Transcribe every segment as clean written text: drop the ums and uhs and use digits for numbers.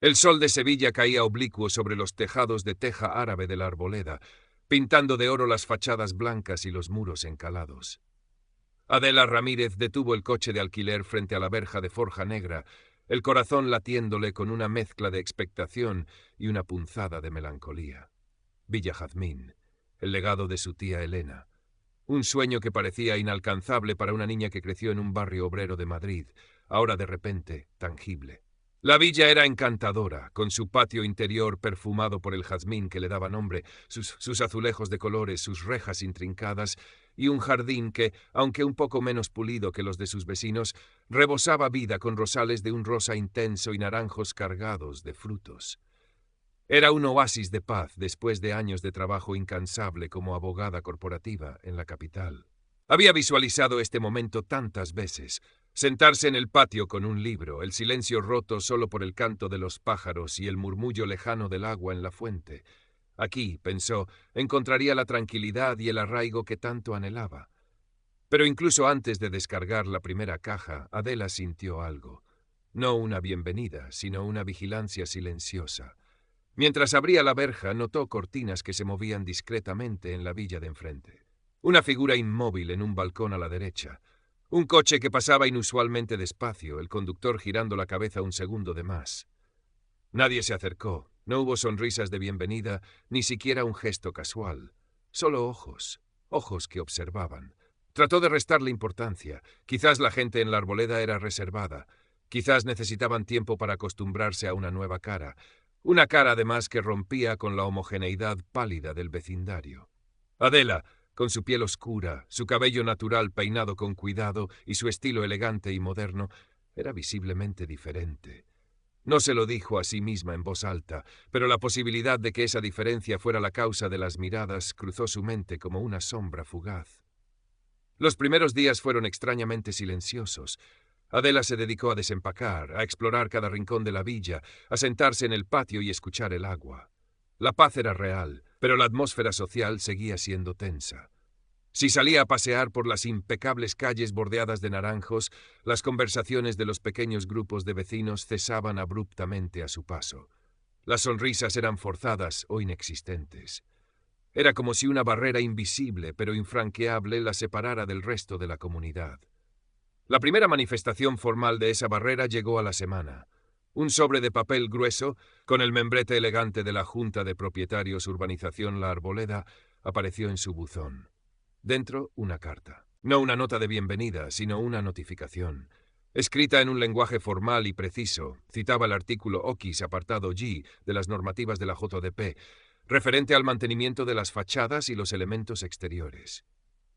El sol de Sevilla caía oblicuo sobre los tejados de teja árabe de la Arboleda, pintando de oro las fachadas blancas y los muros encalados. Adela Ramírez detuvo el coche de alquiler frente a la verja de forja negra, el corazón latiéndole con una mezcla de expectación y una punzada de melancolía. Villa Jazmín, el legado de su tía Elena. Un sueño que parecía inalcanzable para una niña que creció en un barrio obrero de Madrid, ahora de repente tangible. La villa era encantadora, con su patio interior perfumado por el jazmín que le daba nombre, sus azulejos de colores, sus rejas intrincadas, y un jardín que, aunque un poco menos pulido que los de sus vecinos, rebosaba vida con rosales de un rosa intenso y naranjos cargados de frutos. Era un oasis de paz después de años de trabajo incansable como abogada corporativa en la capital. Había visualizado este momento tantas veces. Sentarse en el patio con un libro, el silencio roto solo por el canto de los pájaros y el murmullo lejano del agua en la fuente. Aquí, pensó, encontraría la tranquilidad y el arraigo que tanto anhelaba. Pero incluso antes de descargar la primera caja, Adela sintió algo. No una bienvenida, sino una vigilancia silenciosa. Mientras abría la verja, notó cortinas que se movían discretamente en la villa de enfrente. Una figura inmóvil en un balcón a la derecha. Un coche que pasaba inusualmente despacio, el conductor girando la cabeza un segundo de más. Nadie se acercó, no hubo sonrisas de bienvenida, ni siquiera un gesto casual. Solo ojos, ojos que observaban. Trató de restarle importancia. Quizás la gente en la Arboleda era reservada. Quizás necesitaban tiempo para acostumbrarse a una nueva cara. Una cara además que rompía con la homogeneidad pálida del vecindario. Adela, con su piel oscura, su cabello natural peinado con cuidado y su estilo elegante y moderno, era visiblemente diferente. No se lo dijo a sí misma en voz alta, pero la posibilidad de que esa diferencia fuera la causa de las miradas cruzó su mente como una sombra fugaz. Los primeros días fueron extrañamente silenciosos. Adela se dedicó a desempacar, a explorar cada rincón de la villa, a sentarse en el patio y escuchar el agua. La paz era real, pero la atmósfera social seguía siendo tensa. Si salía a pasear por las impecables calles bordeadas de naranjos, las conversaciones de los pequeños grupos de vecinos cesaban abruptamente a su paso. Las sonrisas eran forzadas o inexistentes. Era como si una barrera invisible pero infranqueable la separara del resto de la comunidad. La primera manifestación formal de esa barrera llegó a la semana. Un sobre de papel grueso, con el membrete elegante de la Junta de Propietarios Urbanización La Arboleda, apareció en su buzón. Dentro, una carta. No una nota de bienvenida, sino una notificación. Escrita en un lenguaje formal y preciso, citaba el artículo OQIS apartado G de las normativas de la JDP, referente al mantenimiento de las fachadas y los elementos exteriores.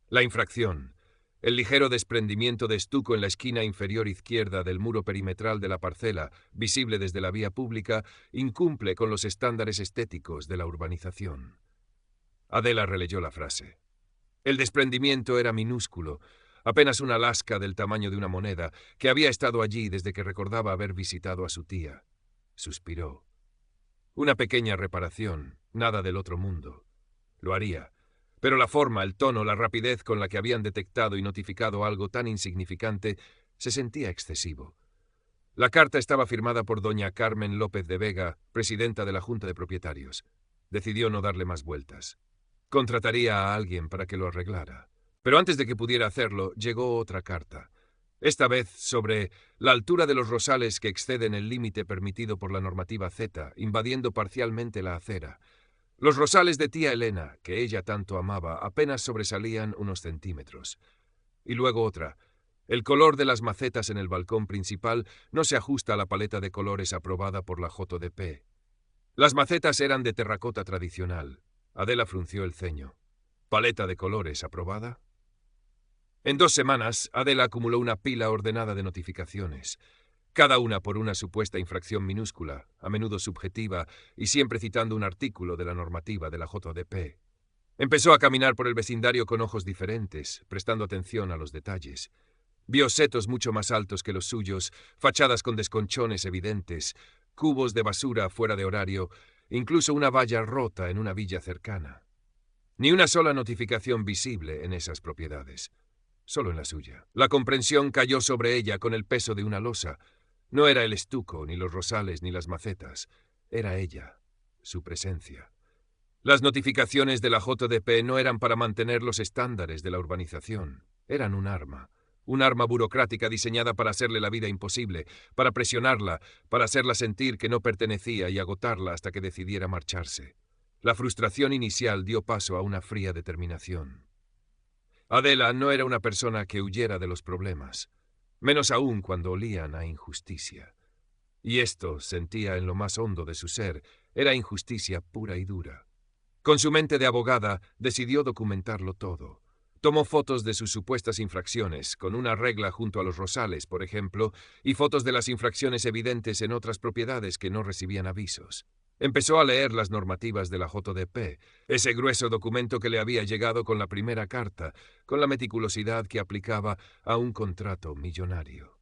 La infracción: el ligero desprendimiento de estuco en la esquina inferior izquierda del muro perimetral de la parcela, visible desde la vía pública, incumple con los estándares estéticos de la urbanización. Adela releyó la frase. El desprendimiento era minúsculo, apenas una lasca del tamaño de una moneda, que había estado allí desde que recordaba haber visitado a su tía. Suspiró. Una pequeña reparación, nada del otro mundo. Lo haría. Pero la forma, el tono, la rapidez con la que habían detectado y notificado algo tan insignificante se sentía excesivo. La carta estaba firmada por doña Carmen López de Vega, presidenta de la Junta de Propietarios. Decidió no darle más vueltas. Contrataría a alguien para que lo arreglara. Pero antes de que pudiera hacerlo, llegó otra carta. Esta vez sobre la altura de los rosales que exceden el límite permitido por la normativa Z, invadiendo parcialmente la acera. Los rosales de tía Elena, que ella tanto amaba, apenas sobresalían unos centímetros. Y luego otra. El color de las macetas en el balcón principal no se ajusta a la paleta de colores aprobada por la JDP. Las macetas eran de terracota tradicional. Adela frunció el ceño. ¿Paleta de colores aprobada? En 2 semanas, Adela acumuló una pila ordenada de notificaciones, cada una por una supuesta infracción minúscula, a menudo subjetiva, y siempre citando un artículo de la normativa de la JDP. Empezó a caminar por el vecindario con ojos diferentes, prestando atención a los detalles. Vio setos mucho más altos que los suyos, fachadas con desconchones evidentes, cubos de basura fuera de horario, incluso una valla rota en una villa cercana. Ni una sola notificación visible en esas propiedades. Solo en la suya. La comprensión cayó sobre ella con el peso de una losa. No era el estuco, ni los rosales, ni las macetas. Era ella, su presencia. Las notificaciones de la JDP no eran para mantener los estándares de la urbanización. Eran un arma burocrática diseñada para hacerle la vida imposible, para presionarla, para hacerla sentir que no pertenecía y agotarla hasta que decidiera marcharse. La frustración inicial dio paso a una fría determinación. Adela no era una persona que huyera de los problemas, menos aún cuando olían a injusticia. Y esto, sentía en lo más hondo de su ser, era injusticia pura y dura. Con su mente de abogada, decidió documentarlo todo. Tomó fotos de sus supuestas infracciones, con una regla junto a los rosales, por ejemplo, y fotos de las infracciones evidentes en otras propiedades que no recibían avisos. Empezó a leer las normativas de la JDP, ese grueso documento que le había llegado con la primera carta, con la meticulosidad que aplicaba a un contrato millonario.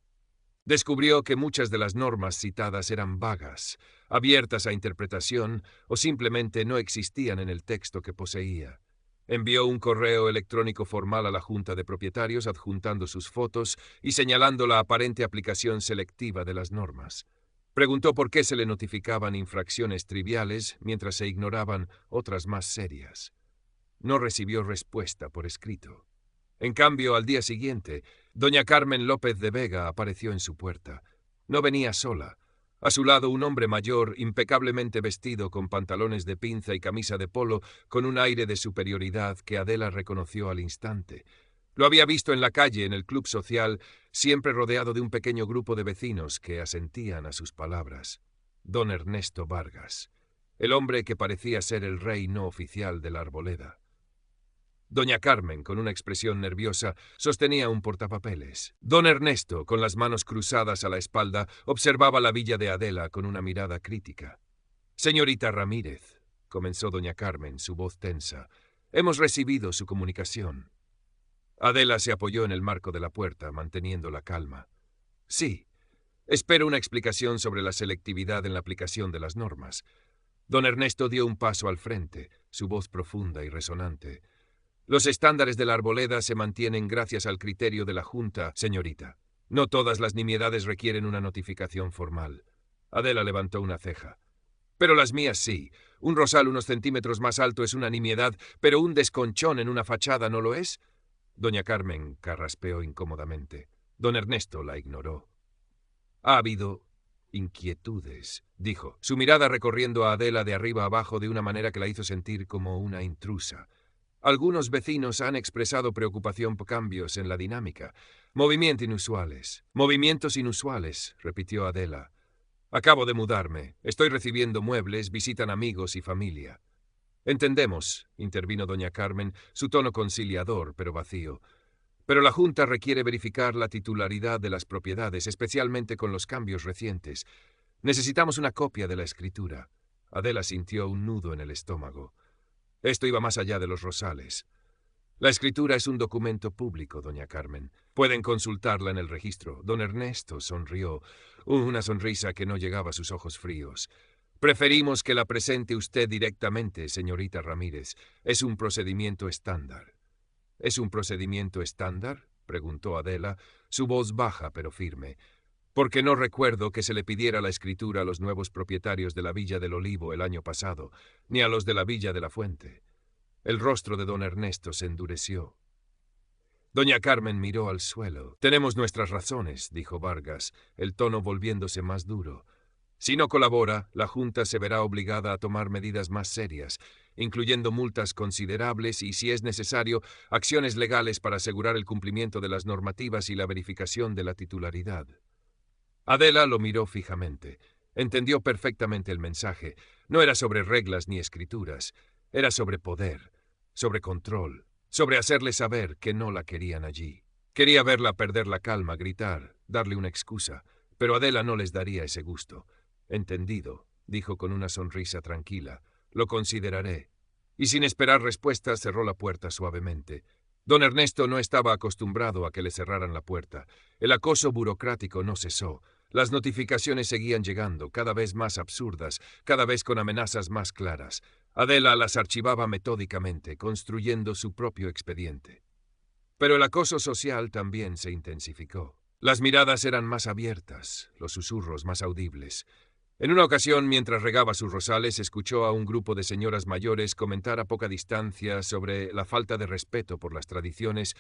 Descubrió que muchas de las normas citadas eran vagas, abiertas a interpretación o simplemente no existían en el texto que poseía. Envió un correo electrónico formal a la Junta de Propietarios adjuntando sus fotos y señalando la aparente aplicación selectiva de las normas. Preguntó por qué se le notificaban infracciones triviales mientras se ignoraban otras más serias. No recibió respuesta por escrito. En cambio, al día siguiente, doña Carmen López de Vega apareció en su puerta. No venía sola. A su lado un hombre mayor, impecablemente vestido con pantalones de pinza y camisa de polo, con un aire de superioridad que Adela reconoció al instante. Lo había visto en la calle, en el club social, siempre rodeado de un pequeño grupo de vecinos que asentían a sus palabras. Don Ernesto Vargas, el hombre que parecía ser el rey no oficial de la Arboleda. Doña Carmen, con una expresión nerviosa, sostenía un portapapeles. Don Ernesto, con las manos cruzadas a la espalda, observaba la villa de Adela con una mirada crítica. «Señorita Ramírez», comenzó doña Carmen, su voz tensa, «hemos recibido su comunicación». Adela se apoyó en el marco de la puerta, manteniendo la calma. «Sí, espero una explicación sobre la selectividad en la aplicación de las normas». Don Ernesto dio un paso al frente, su voz profunda y resonante. «Los estándares de la Arboleda se mantienen gracias al criterio de la Junta, señorita. No todas las nimiedades requieren una notificación formal». Adela levantó una ceja. «Pero las mías sí. Un rosal unos centímetros más alto es una nimiedad, pero un desconchón en una fachada no lo es». Doña Carmen carraspeó incómodamente. Don Ernesto la ignoró. «Ha habido inquietudes», dijo, su mirada recorriendo a Adela de arriba abajo de una manera que la hizo sentir como una intrusa. «Algunos vecinos han expresado preocupación por cambios en la dinámica. Movimientos inusuales», repitió Adela. «Acabo de mudarme. Estoy recibiendo muebles, visitan amigos y familia». «Entendemos», intervino doña Carmen, su tono conciliador, pero vacío. «Pero la Junta requiere verificar la titularidad de las propiedades, especialmente con los cambios recientes. Necesitamos una copia de la escritura». Adela sintió un nudo en el estómago. Esto iba más allá de los rosales. «La escritura es un documento público, doña Carmen. Pueden consultarla en el registro». Don Ernesto sonrió, una sonrisa que no llegaba a sus ojos fríos. «Preferimos que la presente usted directamente, señorita Ramírez. Es un procedimiento estándar». «¿Es un procedimiento estándar?», preguntó Adela, su voz baja pero firme. «Porque no recuerdo que se le pidiera la escritura a los nuevos propietarios de la Villa del Olivo el año pasado, ni a los de la Villa de la Fuente». El rostro de don Ernesto se endureció. Doña Carmen miró al suelo. «Tenemos nuestras razones», dijo Vargas, el tono volviéndose más duro. «Si no colabora, la Junta se verá obligada a tomar medidas más serias, incluyendo multas considerables y, si es necesario, acciones legales para asegurar el cumplimiento de las normativas y la verificación de la titularidad». Adela lo miró fijamente. Entendió perfectamente el mensaje. No era sobre reglas ni escrituras. Era sobre poder, sobre control, sobre hacerle saber que no la querían allí. Quería verla perder la calma, gritar, darle una excusa, pero Adela no les daría ese gusto. «Entendido», dijo con una sonrisa tranquila. «Lo consideraré». Y sin esperar respuesta cerró la puerta suavemente. Don Ernesto no estaba acostumbrado a que le cerraran la puerta. El acoso burocrático no cesó. Las notificaciones seguían llegando, cada vez más absurdas, cada vez con amenazas más claras. Adela las archivaba metódicamente, construyendo su propio expediente. Pero el acoso social también se intensificó. Las miradas eran más abiertas, los susurros más audibles. En una ocasión, mientras regaba sus rosales, escuchó a un grupo de señoras mayores comentar a poca distancia sobre la falta de respeto por las tradiciones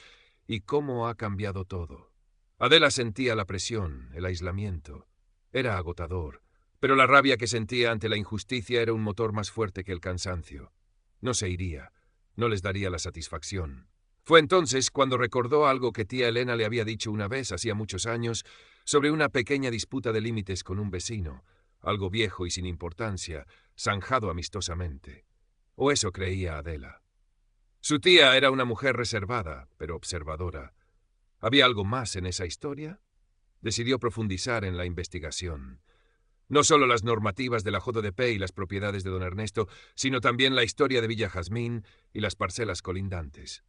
y cómo ha cambiado todo. Adela sentía la presión, el aislamiento. Era agotador, pero la rabia que sentía ante la injusticia era un motor más fuerte que el cansancio. No se iría, no les daría la satisfacción. Fue entonces cuando recordó algo que tía Elena le había dicho una vez, hacía muchos años, sobre una pequeña disputa de límites con un vecino, algo viejo y sin importancia, zanjado amistosamente. O eso creía Adela. Su tía era una mujer reservada, pero observadora. ¿Había algo más en esa historia? Decidió profundizar en la investigación. No solo las normativas de la JDP y las propiedades de don Ernesto, sino también la historia de Villa Jazmín y las parcelas colindantes.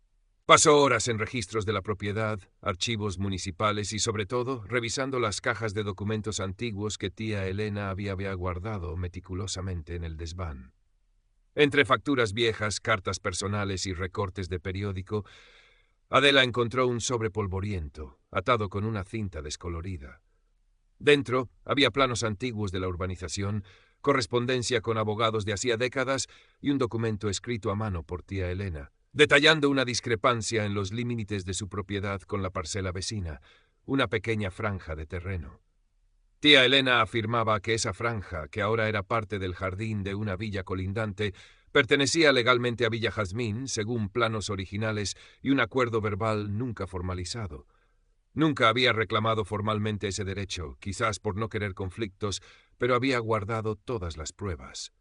Pasó horas en registros de la propiedad, archivos municipales y, sobre todo, revisando las cajas de documentos antiguos que tía Elena había guardado meticulosamente en el desván. Entre facturas viejas, cartas personales y recortes de periódico, Adela encontró un sobre polvoriento, atado con una cinta descolorida. Dentro había planos antiguos de la urbanización, correspondencia con abogados de hacía décadas y un documento escrito a mano por tía Elena, detallando una discrepancia en los límites de su propiedad con la parcela vecina, una pequeña franja de terreno. Tía Elena afirmaba que esa franja, que ahora era parte del jardín de una villa colindante, pertenecía legalmente a Villa Jazmín, según planos originales y un acuerdo verbal nunca formalizado. Nunca había reclamado formalmente ese derecho, quizás por no querer conflictos, pero había guardado todas las pruebas.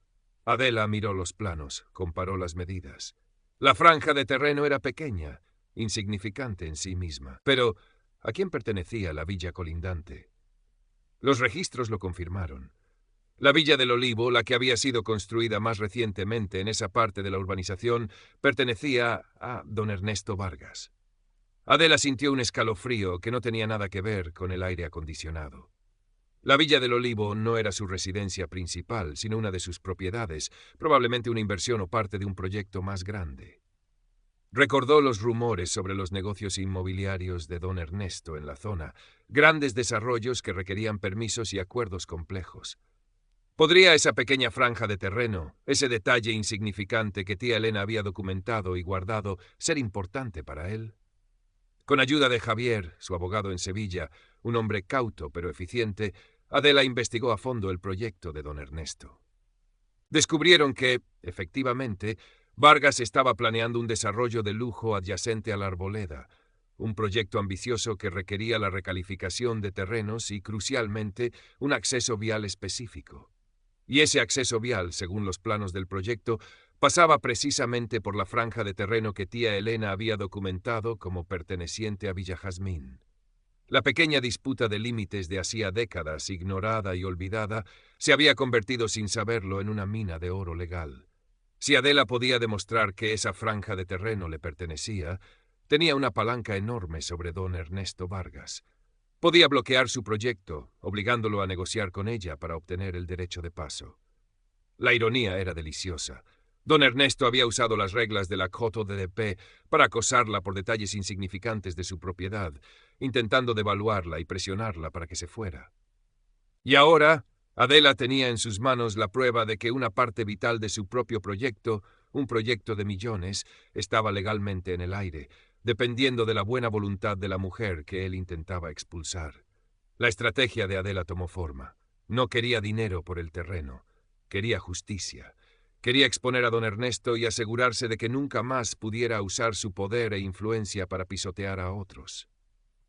Adela miró los planos, comparó las medidas. La franja de terreno era pequeña, insignificante en sí misma. Pero, ¿a quién pertenecía la villa colindante? Los registros lo confirmaron. La Villa del Olivo, la que había sido construida más recientemente en esa parte de la urbanización, pertenecía a don Ernesto Vargas. Adela sintió un escalofrío que no tenía nada que ver con el aire acondicionado. La Villa del Olivo no era su residencia principal, sino una de sus propiedades, probablemente una inversión o parte de un proyecto más grande. Recordó los rumores sobre los negocios inmobiliarios de don Ernesto en la zona, grandes desarrollos que requerían permisos y acuerdos complejos. ¿Podría esa pequeña franja de terreno, ese detalle insignificante que tía Elena había documentado y guardado, ser importante para él? Con ayuda de Javier, su abogado en Sevilla, un hombre cauto pero eficiente, Adela investigó a fondo el proyecto de don Ernesto. Descubrieron que, efectivamente, Vargas estaba planeando un desarrollo de lujo adyacente a la Arboleda, un proyecto ambicioso que requería la recalificación de terrenos y, crucialmente, un acceso vial específico. Y ese acceso vial, según los planos del proyecto, pasaba precisamente por la franja de terreno que tía Elena había documentado como perteneciente a Villa Jazmín. La pequeña disputa de límites de hacía décadas, ignorada y olvidada, se había convertido sin saberlo en una mina de oro legal. Si Adela podía demostrar que esa franja de terreno le pertenecía, tenía una palanca enorme sobre don Ernesto Vargas. Podía bloquear su proyecto, obligándolo a negociar con ella para obtener el derecho de paso. La ironía era deliciosa. Don Ernesto había usado las reglas de la JDP para acosarla por detalles insignificantes de su propiedad, intentando devaluarla y presionarla para que se fuera. Y ahora, Adela tenía en sus manos la prueba de que una parte vital de su propio proyecto, un proyecto de millones, estaba legalmente en el aire, dependiendo de la buena voluntad de la mujer que él intentaba expulsar. La estrategia de Adela tomó forma. No quería dinero por el terreno, quería justicia. Quería exponer a don Ernesto y asegurarse de que nunca más pudiera usar su poder e influencia para pisotear a otros.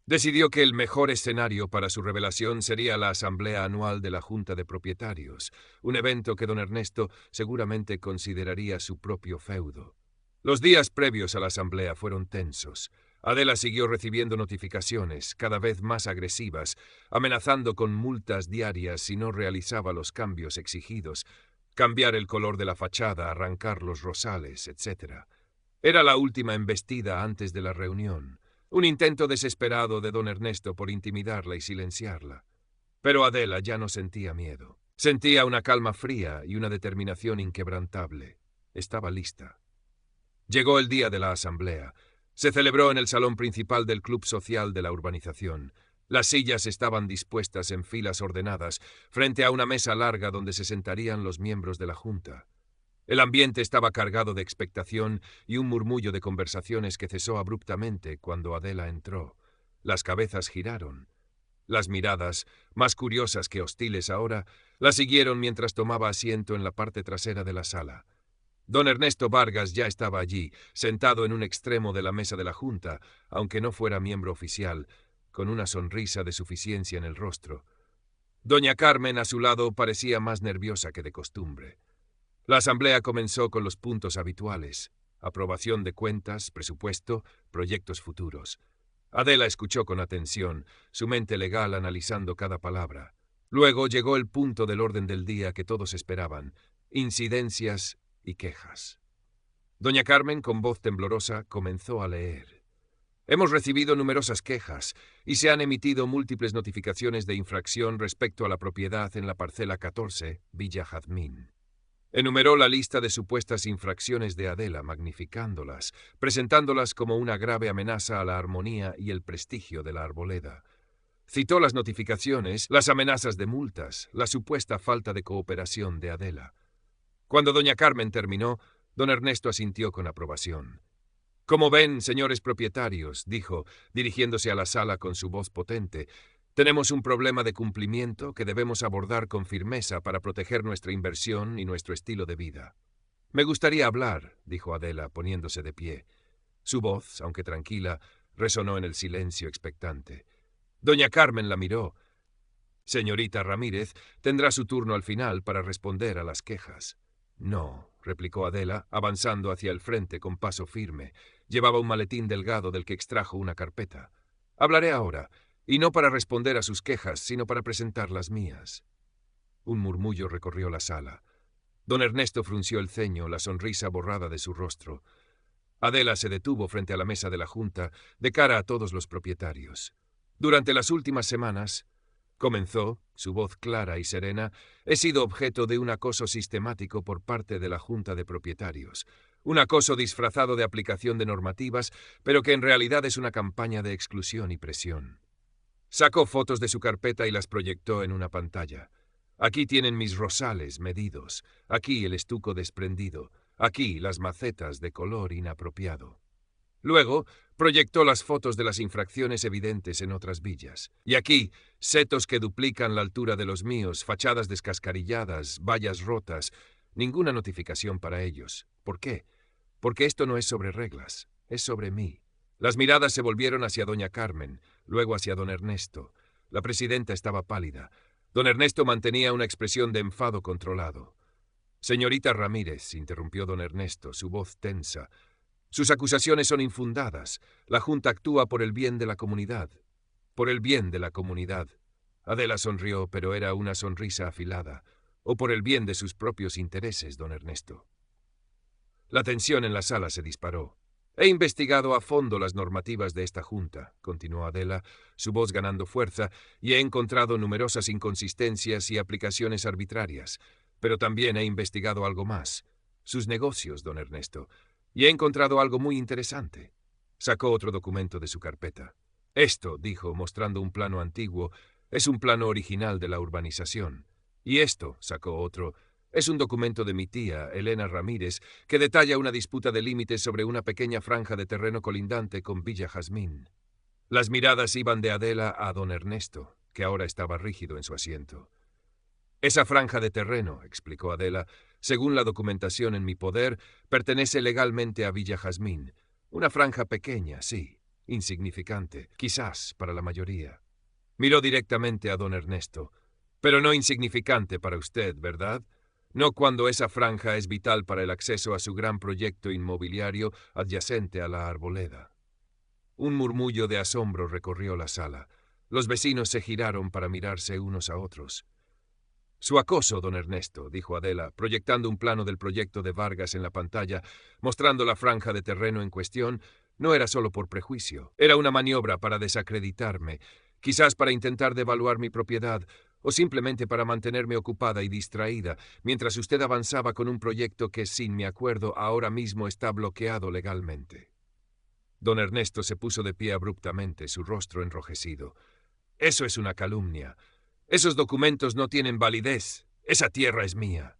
Decidió que el mejor escenario para su revelación sería la asamblea anual de la Junta de Propietarios, un evento que don Ernesto seguramente consideraría su propio feudo. Los días previos a la asamblea fueron tensos. Adela siguió recibiendo notificaciones, cada vez más agresivas, amenazando con multas diarias si no realizaba los cambios exigidos, cambiar el color de la fachada, arrancar los rosales, etc. Era la última embestida antes de la reunión, un intento desesperado de don Ernesto por intimidarla y silenciarla. Pero Adela ya no sentía miedo. Sentía una calma fría y una determinación inquebrantable. Estaba lista. Llegó el día de la asamblea. Se celebró en el salón principal del club social de la urbanización. Las sillas estaban dispuestas en filas ordenadas, frente a una mesa larga donde se sentarían los miembros de la Junta. El ambiente estaba cargado de expectación y un murmullo de conversaciones que cesó abruptamente cuando Adela entró. Las cabezas giraron. Las miradas, más curiosas que hostiles ahora, la siguieron mientras tomaba asiento en la parte trasera de la sala. Don Ernesto Vargas ya estaba allí, sentado en un extremo de la mesa de la Junta, aunque no fuera miembro oficial, con una sonrisa de suficiencia en el rostro. Doña Carmen, a su lado, parecía más nerviosa que de costumbre. La asamblea comenzó con los puntos habituales: aprobación de cuentas, presupuesto, proyectos futuros. Adela escuchó con atención, su mente legal analizando cada palabra. Luego llegó el punto del orden del día que todos esperaban: incidencias y quejas. Doña Carmen, con voz temblorosa, comenzó a leer. Hemos recibido numerosas quejas y se han emitido múltiples notificaciones de infracción respecto a la propiedad en la parcela 14, Villa Jazmín. Enumeró la lista de supuestas infracciones de Adela, magnificándolas, presentándolas como una grave amenaza a la armonía y el prestigio de la arboleda. Citó las notificaciones, las amenazas de multas, la supuesta falta de cooperación de Adela. Cuando doña Carmen terminó, don Ernesto asintió con aprobación. «Como ven, señores propietarios», dijo, dirigiéndose a la sala con su voz potente, «tenemos un problema de cumplimiento que debemos abordar con firmeza para proteger nuestra inversión y nuestro estilo de vida». «Me gustaría hablar», dijo Adela, poniéndose de pie. Su voz, aunque tranquila, resonó en el silencio expectante. Doña Carmen la miró. «Señorita Ramírez, tendrá su turno al final para responder a las quejas». «No», replicó Adela, avanzando hacia el frente con paso firme. Llevaba un maletín delgado del que extrajo una carpeta. «Hablaré ahora, y no para responder a sus quejas, sino para presentar las mías». Un murmullo recorrió la sala. Don Ernesto frunció el ceño, la sonrisa borrada de su rostro. Adela se detuvo frente a la mesa de la Junta, de cara a todos los propietarios. «Durante las últimas semanas», comenzó, su voz clara y serena, «he sido objeto de un acoso sistemático por parte de la Junta de Propietarios. Un acoso disfrazado de aplicación de normativas, pero que en realidad es una campaña de exclusión y presión». Sacó fotos de su carpeta y las proyectó en una pantalla. «Aquí tienen mis rosales medidos, aquí el estuco desprendido, aquí las macetas de color inapropiado». Luego proyectó las fotos de las infracciones evidentes en otras villas. «Y aquí, setos que duplican la altura de los míos, fachadas descascarilladas, vallas rotas. Ninguna notificación para ellos. ¿Por qué? Porque esto no es sobre reglas, es sobre mí». Las miradas se volvieron hacia doña Carmen, luego hacia don Ernesto. La presidenta estaba pálida. Don Ernesto mantenía una expresión de enfado controlado. «Señorita Ramírez», interrumpió don Ernesto, su voz tensa, «sus acusaciones son infundadas. La Junta actúa por el bien de la comunidad». «Por el bien de la comunidad». Adela sonrió, pero era una sonrisa afilada. «O por el bien de sus propios intereses, don Ernesto». La tensión en la sala se disparó. «He investigado a fondo las normativas de esta Junta», continuó Adela, su voz ganando fuerza, «y he encontrado numerosas inconsistencias y aplicaciones arbitrarias. Pero también he investigado algo más. Sus negocios, don Ernesto. Y he encontrado algo muy interesante». Sacó otro documento de su carpeta. «Esto», dijo, mostrando un plano antiguo, «es un plano original de la urbanización. Y esto», sacó otro, «es un documento de mi tía, Elena Ramírez, que detalla una disputa de límites sobre una pequeña franja de terreno colindante con Villa Jazmín». Las miradas iban de Adela a don Ernesto, que ahora estaba rígido en su asiento. «Esa franja de terreno», explicó Adela, «según la documentación en mi poder, pertenece legalmente a Villa Jazmín. Una franja pequeña, sí, insignificante, quizás para la mayoría». Miró directamente a don Ernesto. «Pero no insignificante para usted, ¿verdad? No cuando esa franja es vital para el acceso a su gran proyecto inmobiliario adyacente a la arboleda». Un murmullo de asombro recorrió la sala. Los vecinos se giraron para mirarse unos a otros. «Su acoso, don Ernesto», dijo Adela, proyectando un plano del proyecto de Vargas en la pantalla, mostrando la franja de terreno en cuestión, no era solo por prejuicio. Era una maniobra para desacreditarme, quizás para intentar devaluar mi propiedad, o simplemente para mantenerme ocupada y distraída, mientras usted avanzaba con un proyecto que, sin mi acuerdo, ahora mismo está bloqueado legalmente. Don Ernesto se puso de pie abruptamente, su rostro enrojecido. Eso es una calumnia. Esos documentos no tienen validez. Esa tierra es mía.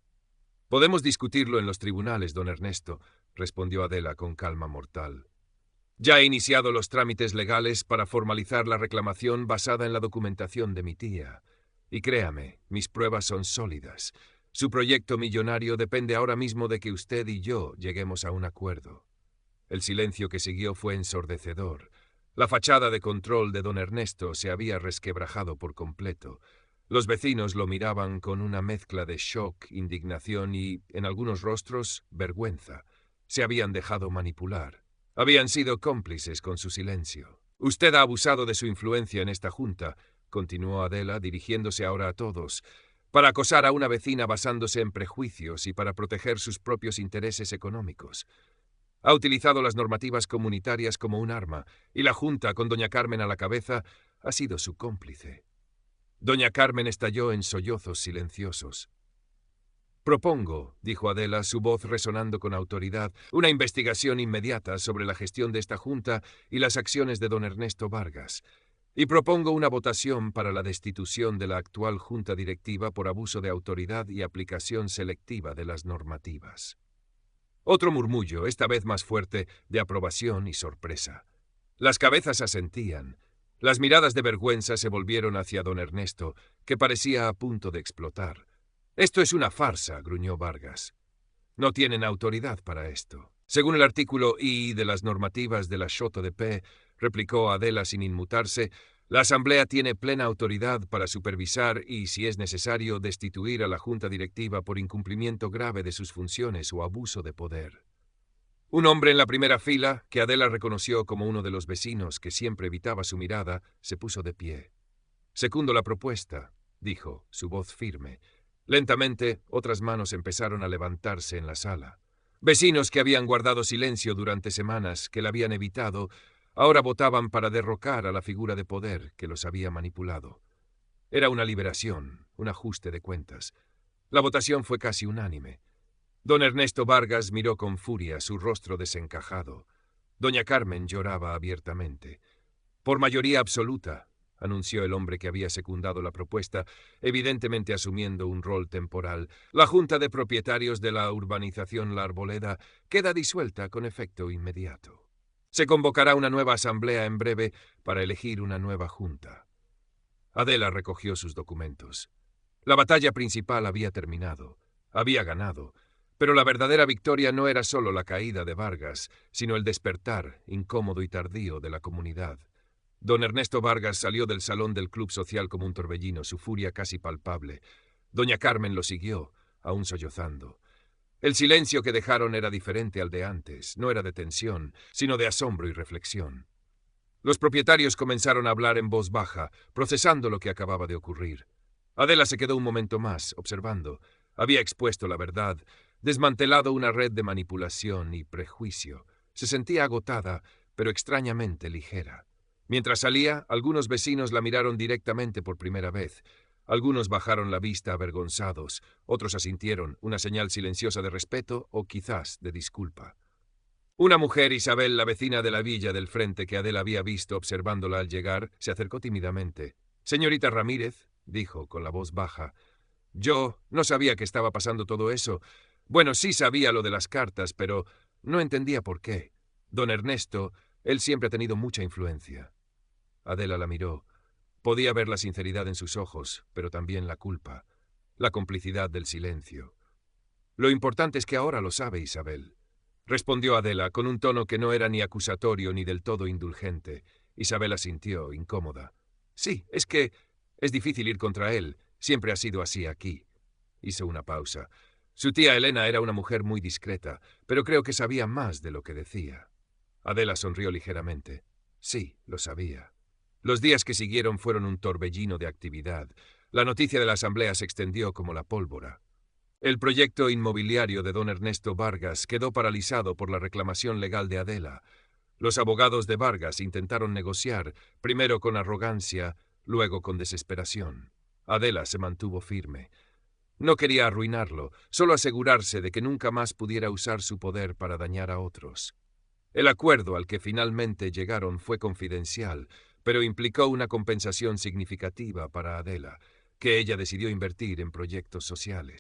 Podemos discutirlo en los tribunales, don Ernesto, respondió Adela con calma mortal. Ya he iniciado los trámites legales para formalizar la reclamación basada en la documentación de mi tía. Y créame, mis pruebas son sólidas. Su proyecto millonario depende ahora mismo de que usted y yo lleguemos a un acuerdo. El silencio que siguió fue ensordecedor. La fachada de control de don Ernesto se había resquebrajado por completo. Los vecinos lo miraban con una mezcla de shock, indignación y, en algunos rostros, vergüenza. Se habían dejado manipular. Habían sido cómplices con su silencio. Usted ha abusado de su influencia en esta junta, continuó Adela, dirigiéndose ahora a todos, para acosar a una vecina basándose en prejuicios y para proteger sus propios intereses económicos. Ha utilizado las normativas comunitarias como un arma, y la Junta, con doña Carmen a la cabeza, ha sido su cómplice. Doña Carmen estalló en sollozos silenciosos. Propongo, dijo Adela, su voz resonando con autoridad, una investigación inmediata sobre la gestión de esta Junta y las acciones de don Ernesto Vargas. Y propongo una votación para la destitución de la actual Junta Directiva por abuso de autoridad y aplicación selectiva de las normativas. Otro murmullo, esta vez más fuerte, de aprobación y sorpresa. Las cabezas asentían. Las miradas de vergüenza se volvieron hacia don Ernesto, que parecía a punto de explotar. «Esto es una farsa», gruñó Vargas. «No tienen autoridad para esto». Según el artículo I de las normativas de la Château de Paix, replicó Adela sin inmutarse, la Asamblea tiene plena autoridad para supervisar y, si es necesario, destituir a la Junta Directiva por incumplimiento grave de sus funciones o abuso de poder. Un hombre en la primera fila, que Adela reconoció como uno de los vecinos que siempre evitaba su mirada, se puso de pie. «Secundo la propuesta», dijo, su voz firme. Lentamente, otras manos empezaron a levantarse en la sala. Vecinos que habían guardado silencio durante semanas, que la habían evitado, ahora votaban para derrocar a la figura de poder que los había manipulado. Era una liberación, un ajuste de cuentas. La votación fue casi unánime. Don Ernesto Vargas miró con furia, su rostro desencajado. Doña Carmen lloraba abiertamente. «Por mayoría absoluta», anunció el hombre que había secundado la propuesta, evidentemente asumiendo un rol temporal, «la Junta de Propietarios de la Urbanización La Arboleda queda disuelta con efecto inmediato. Se convocará una nueva asamblea en breve para elegir una nueva junta». Adela recogió sus documentos. La batalla principal había terminado. Había ganado. Pero la verdadera victoria no era solo la caída de Vargas, sino el despertar, incómodo y tardío, de la comunidad. Don Ernesto Vargas salió del salón del Club Social como un torbellino, su furia casi palpable. Doña Carmen lo siguió, aún sollozando. El silencio que dejaron era diferente al de antes, no era de tensión, sino de asombro y reflexión. Los propietarios comenzaron a hablar en voz baja, procesando lo que acababa de ocurrir. Adela se quedó un momento más, observando. Había expuesto la verdad, desmantelado una red de manipulación y prejuicio. Se sentía agotada, pero extrañamente ligera. Mientras salía, algunos vecinos la miraron directamente por primera vez. Algunos bajaron la vista avergonzados, otros asintieron, una señal silenciosa de respeto o quizás de disculpa. Una mujer, Isabel, la vecina de la villa del frente que Adela había visto observándola al llegar, se acercó tímidamente. «Señorita Ramírez», dijo con la voz baja, «yo no sabía que estaba pasando todo eso. Bueno, sí sabía lo de las cartas, pero no entendía por qué. Don Ernesto, él siempre ha tenido mucha influencia». Adela la miró. Podía ver la sinceridad en sus ojos, pero también la culpa, la complicidad del silencio. «Lo importante es que ahora lo sabe, Isabel», respondió Adela con un tono que no era ni acusatorio ni del todo indulgente. Isabel asintió, incómoda. «Sí, es que es difícil ir contra él. Siempre ha sido así aquí». Hizo una pausa. Su tía Elena era una mujer muy discreta, pero creo que sabía más de lo que decía. Adela sonrió ligeramente. Sí, lo sabía. Los días que siguieron fueron un torbellino de actividad. La noticia de la asamblea se extendió como la pólvora. El proyecto inmobiliario de don Ernesto Vargas quedó paralizado por la reclamación legal de Adela. Los abogados de Vargas intentaron negociar, primero con arrogancia, luego con desesperación. Adela se mantuvo firme. No quería arruinarlo, solo asegurarse de que nunca más pudiera usar su poder para dañar a otros. El acuerdo al que finalmente llegaron fue confidencial, pero implicó una compensación significativa para Adela, que ella decidió invertir en proyectos sociales.